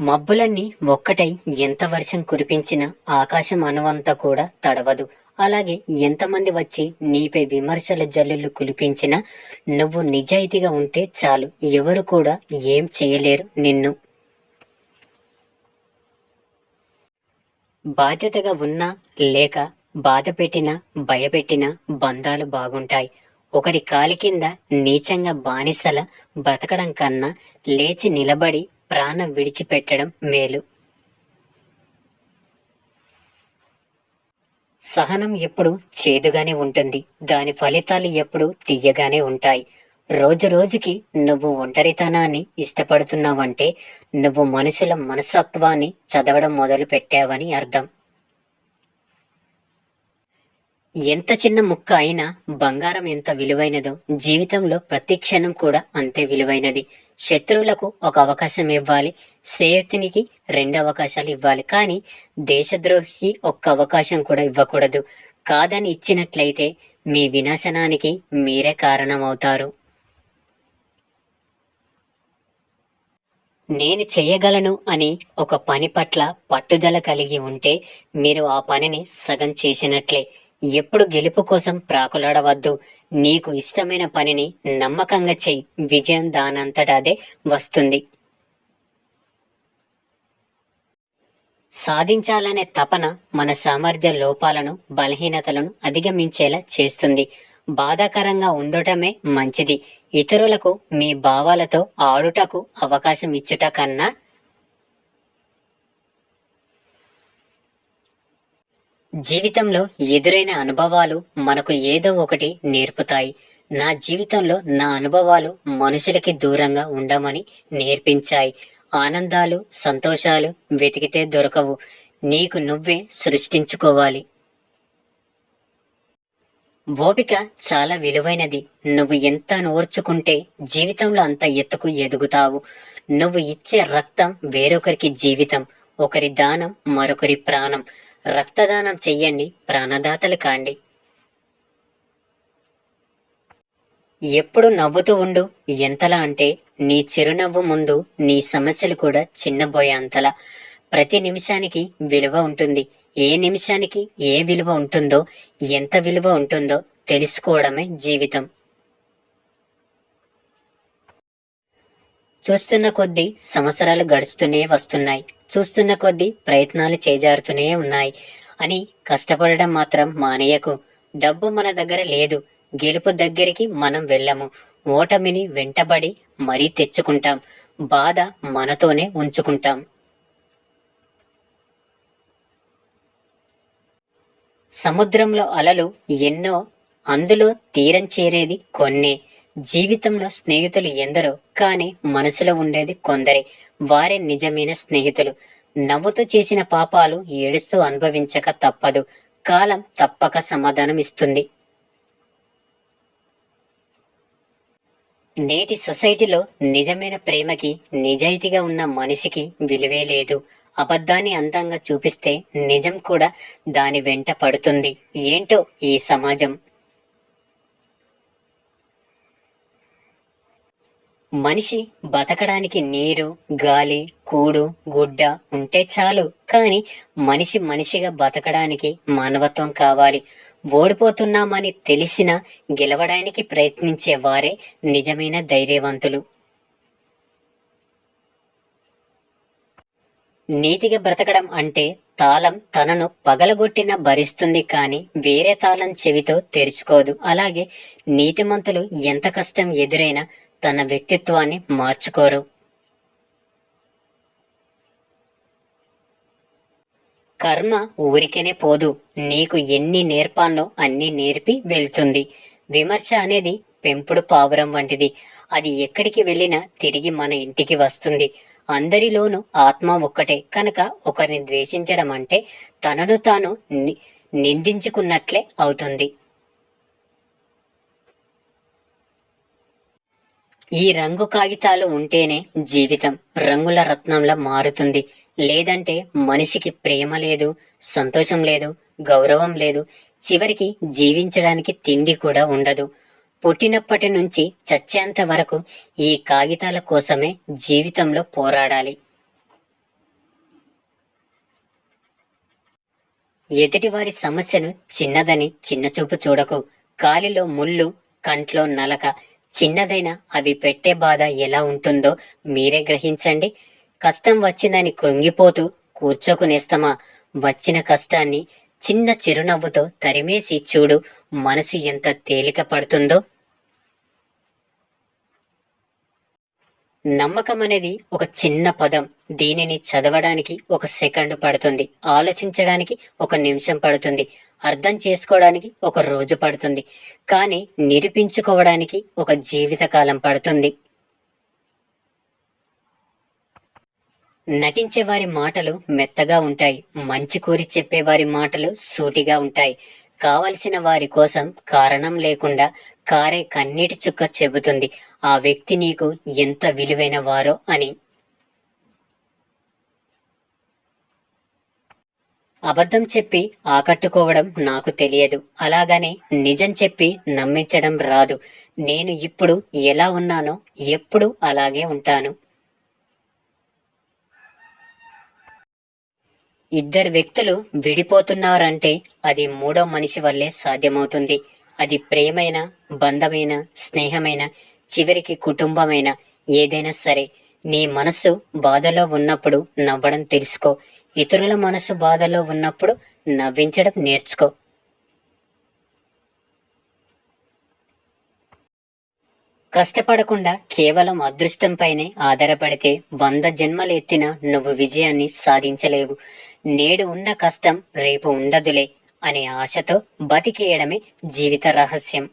మబ్బులన్నీ ఒక్కటై ఎంత వర్షం కురిపించినా ఆకాశం అణువంతా కూడా తడవదు. అలాగే ఎంతమంది వచ్చి నీపై విమర్శల జల్లులు కురిపించినా నువ్వు నిజాయితీగా ఉంటే చాలు, ఎవరు కూడా ఏం చేయలేరు నిన్ను. బాధ్యతగా ఉన్నా లేక బాధ పెట్టినా భయపెట్టినా బంధాలు బాగుంటాయి. ఒకరి కాలి కింద నీచంగా బానిసల బతకడం కన్నా లేచి నిలబడి ప్రాణం విడిచిపెట్టడం మేలు. సహనం ఎప్పుడు చేదుగానే ఉంటుంది, దాని ఫలితాలు ఎప్పుడు తీయగానే ఉంటాయి. రోజు రోజుకి నువ్వు ఒంటరితనాన్ని ఇష్టపడుతున్నావంటే నువ్వు మనుషుల మనస్తత్వాన్ని చదవడం మొదలు పెట్టావని అర్థం. ఎంత చిన్న ముక్క అయినా బంగారం ఎంత విలువైనదో జీవితంలో ప్రతి క్షణం కూడా అంతే విలువైనది. శత్రువులకు ఒక అవకాశం ఇవ్వాలి, స్నేహితునికి రెండు అవకాశాలు ఇవ్వాలి, కానీ దేశద్రోహికి ఒక్క అవకాశం కూడా ఇవ్వకూడదు. కాదని ఇచ్చినట్లయితే మీ వినాశనానికి మీరే కారణమవుతారు. నేను చేయగలను అని ఒక పని పట్ల పట్టుదల కలిగి ఉంటే మీరు ఆ పనిని సగం చేసినట్లే. ఎప్పుడు గెలుపు కోసం ప్రాకులాడవద్దు. నీకు ఇష్టమైన పనిని నమ్మకంగా చెయ్యి, విజయం దానంతట అదే వస్తుంది. సాధించాలనే తపన మన సామర్థ్య లోపాలను బలహీనతలను అధిగమించేలా చేస్తుంది. బాధాకరంగా ఉండటమే మంచిది. ఇతరులకు మీ భావాలతో ఆడుటకు అవకాశం ఇచ్చుట కన్నా జీవితంలో ఎదురైన అనుభవాలు మనకు ఏదో ఒకటి నేర్పుతాయి. నా జీవితంలో నా అనుభవాలు మనుషులకి దూరంగా ఉండమని నేర్పించాయి. ఆనందాలు సంతోషాలు వెతికితే దొరకవు, నీకు నువ్వే సృష్టించుకోవాలి. ఓపిక చాలా విలువైనది. నువ్వు ఎంత నోర్చుకుంటే జీవితంలో అంత ఎత్తుకు ఎదుగుతావు. నువ్వు ఇచ్చే రక్తం వేరొకరికి జీవితం, ఒకరి దానం మరొకరి ప్రాణం. రక్తదానం చెయ్యండి, ప్రాణదాతలు కాండి. ఎప్పుడు నవ్వుతూ ఉండు. ఎంతలా అంటే నీ చిరునవ్వు ముందు నీ సమస్యలు కూడా చిన్నబోయేంతలా. ప్రతి నిమిషానికి విలువ ఉంటుంది. ఏ నిమిషానికి ఏ విలువ ఉంటుందో, ఎంత విలువ ఉంటుందో తెలుసుకోవడమే జీవితం. చూస్తున్న కొద్దీ సంవత్సరాలు గడుస్తూనే వస్తున్నాయి. చూస్తున్న కొద్దీ ప్రయత్నాలు చేజారుతూనే ఉన్నాయి అని కష్టపడడం మాత్రం మానేయకు. డబ్బు మన దగ్గర లేదు, గెలుపు దగ్గరికి మనం వెళ్ళము. ఓటమిని వెంటబడి మరీ తెచ్చుకుంటాం, బాధ మనతోనే ఉంచుకుంటాం. సముద్రంలో అలలు ఎన్నో, అందులో తీరం చేరేది కొన్నే. జీవితంలో స్నేహితులు ఎందరో, కానీ మనసులో ఉండేది కొందరే. వారే నిజమైన స్నేహితులు. నవ్వుతూ చేసిన పాపాలు ఏడుస్తూ అనుభవించక తప్పదు. కాలం తప్పక సమాధానం ఇస్తుంది. నేటి సొసైటీలో నిజమైన ప్రేమకి, నిజాయితీగా ఉన్న మనిషికి విలువే లేదు. అబద్ధాన్ని అందంగా చూపిస్తే నిజం కూడా దాని వెంట పడుతుంది. ఏంటో ఈ సమాజం. మనిషి బతకడానికి నీరు, గాలి, కూడు, గుడ్డ ఉంటే చాలు, కానీ మనిషి మనిషిగా బతకడానికి మానవత్వం కావాలి. ఓడిపోతున్నామని తెలిసినా గెలవడానికి ప్రయత్నించే వారే నిజమైన ధైర్యవంతులు. నీతిగా బ్రతకడం అంటే తాళం తనను పగలగొట్టిన భరిస్తుంది, కానీ వేరే తాళం చెవితో తెరుచుకోదు. అలాగే నీతిమంతులు ఎంత కష్టం ఎదురైనా తన వ్యక్తిత్వాన్ని మార్చుకోరు. కర్మ ఊరికనే పోదు, నీకు ఎన్ని నేర్పాలో అన్ని నేర్పి వెళ్తుంది. విమర్శ అనేది పెంపుడు పావురం వంటిది. అది ఎక్కడికి వెళ్ళినా తిరిగి మన ఇంటికి వస్తుంది. అందరిలోనూ ఆత్మ ఒక్కటే కనుక ఒకరిని ద్వేషించడం అంటే తనను తాను నిందించుకున్నట్లే అవుతుంది. ఈ రంగు కాగితాలు ఉంటేనే జీవితం రంగుల రత్నంలా మారుతుంది. లేదంటే మనిషికి ప్రేమ లేదు, సంతోషం లేదు, గౌరవం లేదు, చివరికి జీవించడానికి తిండి కూడా ఉండదు. పుట్టినప్పటి నుంచి చచ్చేంత వరకు ఈ కాగితాల కోసమే జీవితంలో పోరాడాలి. ఎదుటివారి సమస్యను చిన్నదని చిన్నచూపు చూడకు. కాలిలో ముళ్ళు, కంట్లో నలక చిన్నదైనా అవి పెట్టే బాధ ఎలా ఉంటుందో మీరే గ్రహించండి. కష్టం వచ్చిందని కృంగిపోతూ కూర్చోకునేస్తమా, వచ్చిన కష్టాన్ని చిన్న చిరునవ్వుతో తరిమేసి చూడు, మనసు ఎంత తేలిక పడుతుందో. నమ్మకం అనేది ఒక చిన్న పదం. దీనిని చదవడానికి ఒక సెకండ్ పడుతుంది, ఆలోచించడానికి ఒక నిమిషం పడుతుంది, అర్థం చేసుకోవడానికి ఒక రోజు పడుతుంది, కానీ నిరూపించుకోవడానికి ఒక జీవితకాలం పడుతుంది. నటించే వారి మాటలు మెత్తగా ఉంటాయి, మంచి కోరి చెప్పేవారి మాటలు సూటిగా ఉంటాయి. కావలసిన వారి కోసం కారణం లేకుండా కారే కన్నీటి చుక్క చెబుతుంది ఆ వ్యక్తి నీకు ఎంత విలువైన వారో అని. అబద్ధం చెప్పి ఆకట్టుకోవడం నాకు తెలియదు, అలాగనే నిజం చెప్పి నమ్మించడం రాదు. నేను ఇప్పుడు ఎలా ఉన్నానో ఎప్పుడు అలాగే ఉంటాను. ఇద్దరు వ్యక్తులు విడిపోతున్నారంటే అది మూడో మనిషి వల్లే సాధ్యమవుతుంది. అది ప్రేమైన, బంధమైన, స్నేహమైన, చివరికి కుటుంబమైన, ఏదైనా సరే. నీ మనస్సు బాధలో ఉన్నప్పుడు నవ్వడం తెలుసుకో. ఇతరుల మనసు బాధలో ఉన్నప్పుడు నవ్వించడం నేర్చుకో. కష్టపడకుండా కేవలం అదృష్టంపైనే ఆధారపడితే 100 జన్మలు ఎత్తినా నువ్వు విజయాన్ని సాధించలేవు. నేడు ఉన్న కష్టం రేపు ఉండదులే అనే ఆశతో బతికేయడమే జీవిత రహస్యం.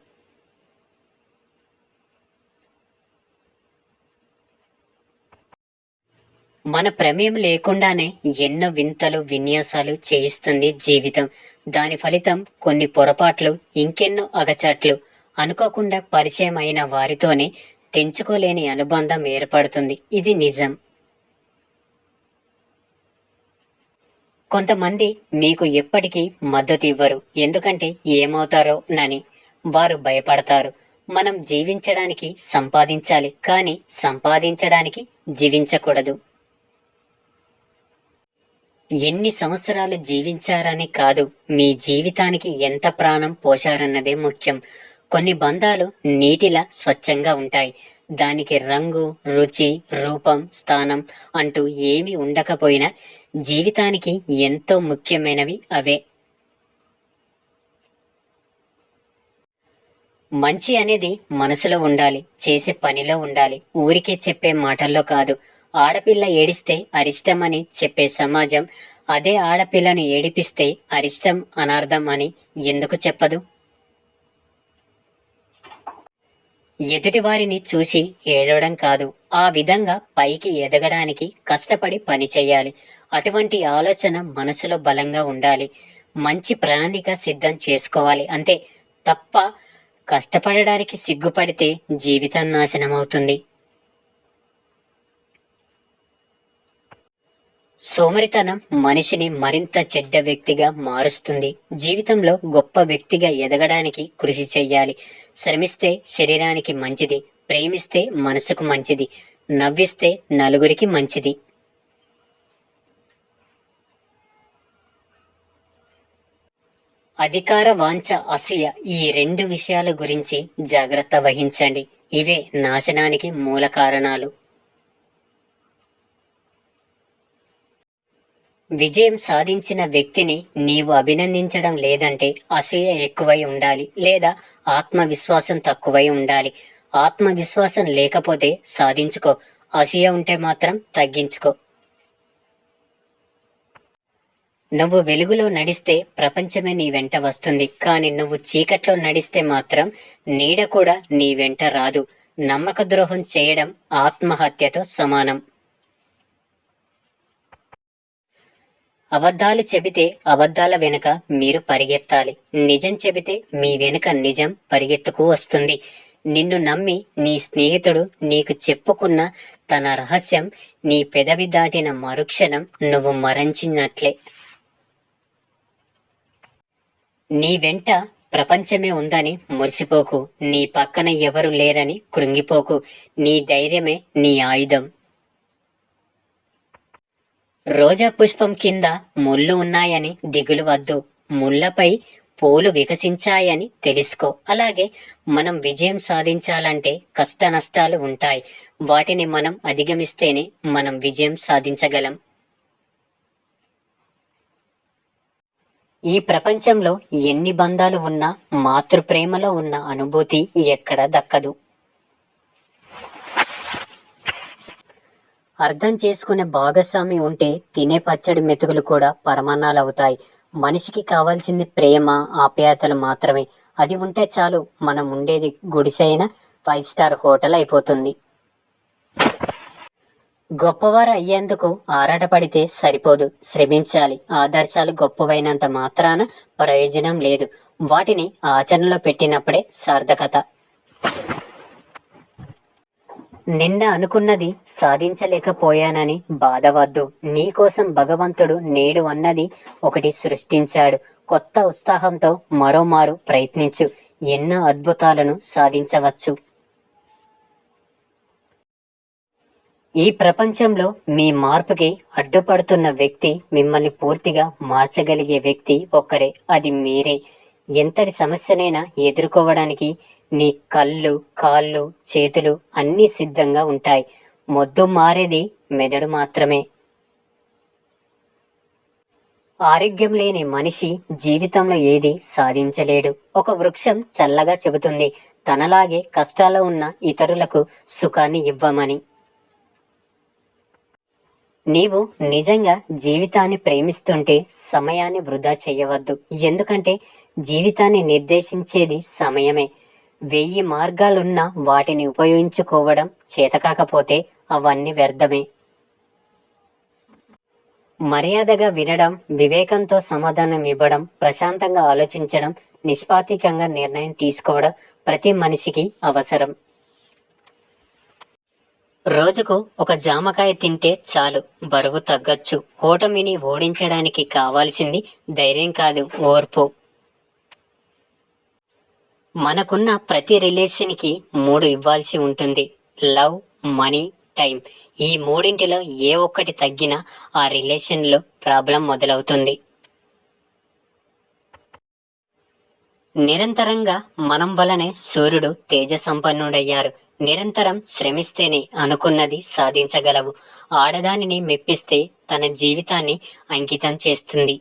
మన ప్రమేయం లేకుండానే ఎన్నో వింతలు విన్యాసాలు చేయిస్తుంది జీవితం. దాని ఫలితం కొన్ని పొరపాట్లు, ఇంకెన్నో అగచాట్లు. అనుకోకుండా పరిచయం అయిన వారితోనే తెంచుకోలేని అనుబంధం ఏర్పడుతుంది. ఇది నిజం. కొంతమంది మీకు ఎప్పటికీ మద్దతు ఇవ్వరు, ఎందుకంటే ఏమవుతారో నని వారు భయపడతారు. మనం జీవించడానికి సంపాదించాలి, కానీ సంపాదించడానికి జీవించకూడదు. ఎన్ని సంవత్సరాలు జీవించారని కాదు, మీ జీవితానికి ఎంత ప్రాణం పోశారన్నదే ముఖ్యం. కొన్ని బంధాలు నీటిలా స్వచ్ఛంగా ఉంటాయి. దానికి రంగు, రుచి, రూపం, స్థానం అంటూ ఏమీ ఉండకపోయినా జీవితానికి ఎంతో ముఖ్యమైనవి అవే. మంచి అనేది మనసులో ఉండాలి, చేసే పనిలో ఉండాలి, ఊరికే చెప్పే మాటల్లో కాదు. ఆడపిల్ల ఏడిస్తే అరిష్టమని చెప్పే సమాజం అదే ఆడపిల్లను ఏడిపిస్తే అరిష్టం, అనార్థం అని ఎందుకు చెప్పదు? ఎదుటివారిని చూసి ఏడవడం కాదు, ఆ విధంగా పైకి ఎదగడానికి కష్టపడి పని చేయాలి. అటువంటి ఆలోచన మనసులో బలంగా ఉండాలి. మంచి ప్రణాళిక సిద్ధం చేసుకోవాలి అంతే. తప్ప కష్టపడడానికి సిగ్గుపడితే జీవితం నాశనమవుతుంది. సోమరితనం మనిషిని మరింత చెడ్డ వ్యక్తిగా మారుస్తుంది. జీవితంలో గొప్ప వ్యక్తిగా ఎదగడానికి కృషి చెయ్యాలి. శ్రమిస్తే శరీరానికి మంచిది, ప్రేమిస్తే మనసుకు మంచిది, నవ్విస్తే నలుగురికి మంచిది. అధికార వాంఛ, అసూయ, ఈ 2 విషయాల గురించి జాగ్రత్త వహించండి. ఇవే నాశనానికి మూల కారణాలు. విజయం సాధించిన వ్యక్తిని నీవు అభినందించడం లేదంటే అసూయ ఎక్కువై ఉండాలి, లేదా ఆత్మవిశ్వాసం తక్కువై ఉండాలి. ఆత్మవిశ్వాసం లేకపోతే సాధించుకో, అసూయ ఉంటే మాత్రం తగ్గించుకో. నువ్వు వెలుగులో నడిస్తే ప్రపంచమే నీ వెంట వస్తుంది, కానీ నువ్వు చీకట్లో నడిస్తే మాత్రం నీడ కూడా నీ వెంట రాదు. నమ్మక ద్రోహం చేయడం ఆత్మహత్యతో సమానం. అబద్ధాలు చెబితే అబద్ధాల వెనుక మీరు పరిగెత్తాలి, నిజం చెబితే మీ వెనుక నిజం పరిగెత్తుకు వస్తుంది. నిన్ను నమ్మి నీ స్నేహితుడు నీకు చెప్పుకున్న తన రహస్యం నీ పెదవి దాటిన మరుక్షణం నువ్వు మరణించినట్లే. నీ వెంట ప్రపంచమే ఉందని మురిసిపోకు, నీ పక్కన ఎవరు లేరని కృంగిపోకు. నీ ధైర్యమే నీ ఆయుధం. రోజా పుష్పం కింద ముళ్ళు ఉన్నాయని దిగులు వద్దు, ముళ్ళపై పూలు వికసించాయని తెలుసుకో. అలాగే మనం విజయం సాధించాలంటే కష్ట నష్టాలు ఉంటాయి, వాటిని మనం అధిగమిస్తేనే మనం విజయం సాధించగలం. ఈ ప్రపంచంలో ఎన్ని బంధాలు ఉన్నా మాతృప్రేమలో ఉన్న అనుభూతి ఎక్కడా దక్కదు. అర్థం చేసుకునే భాగస్వామి ఉంటే తినే పచ్చడి మెతుకులు కూడా పరమాన్నాలు అవుతాయి. మనిషికి కావాల్సింది ప్రేమ, ఆప్యాయతలు మాత్రమే. అది ఉంటే చాలు, మనం ఉండేది గుడిసైన 5 స్టార్ హోటల్ అయిపోతుంది. గొప్పవారు అయ్యేందుకు ఆరాటపడితే సరిపోదు, శ్రమించాలి. ఆదర్శాలు గొప్పవైనంత మాత్రాన ప్రయోజనం లేదు, వాటిని ఆచరణలో పెట్టినప్పుడే సార్థకత. నిన్న అనుకున్నది సాధించలేకపోయానని బాధవద్దు. నీకోసం భగవంతుడు నేడు అన్నది ఒకటి సృష్టించాడు. కొత్త ఉత్సాహంతో మరోమారు ప్రయత్నించు, ఎన్నో అద్భుతాలను సాధించవచ్చు. ఈ ప్రపంచంలో మీ మార్పుకి అడ్డుపడుతున్న వ్యక్తి, మిమ్మల్ని పూర్తిగా మార్చగలిగే వ్యక్తి ఒక్కరే, అది మీరే. ఎంతటి సమస్యనైనా ఎదుర్కోవడానికి నీ కళ్ళు, కాళ్ళు, చేతులు అన్నీ సిద్ధంగా ఉంటాయి. మొద్దు మారేది మెదడు మాత్రమే. ఆరోగ్యం లేని మనిషి జీవితంలో ఏది సాధించలేడు. ఒక వృక్షం చల్లగా చెబుతుంది, తనలాగే కష్టాల్లో ఉన్న ఇతరులకు సుఖాన్ని ఇవ్వమని. నీవు నిజంగా జీవితాన్ని ప్రేమిస్తుంటే సమయాన్ని వృధా చేయవద్దు, ఎందుకంటే జీవితాన్ని నిర్దేశించేది సమయమే. 1000 మార్గాలున్నా వాటిని ఉపయోగించుకోవడం చేతకాకపోతే అవన్నీ వ్యర్థమే. మర్యాదగా వినడం, వివేకంతో సమాధానం ఇవ్వడం, ప్రశాంతంగా ఆలోచించడం, నిష్పాతికంగా నిర్ణయం తీసుకోవడం ప్రతి మనిషికి అవసరం. రోజుకు ఒక జామకాయ తింటే చాలు, బరువు తగ్గొచ్చు. ఓటమిని ఓడించడానికి కావాల్సింది ధైర్యం కాదు, ఓర్పు. మనకున్న ప్రతి రిలేషన్కి 3 ఇవ్వాల్సి ఉంటుంది: లవ్, మనీ, టైం. ఈ మూడింటిలో ఏ ఒక్కటి తగ్గినా ఆ రిలేషన్లో ప్రాబ్లం మొదలవుతుంది. నిరంతరంగా మనం వలనే సూర్యుడు తేజ సంపన్నుడయ్యారు. నిరంతరం శ్రమిస్తేనే అనుకున్నది సాధించగలవు. ఆడదానిని మెప్పిస్తే తన జీవితాన్ని అంకితం చేస్తుంది.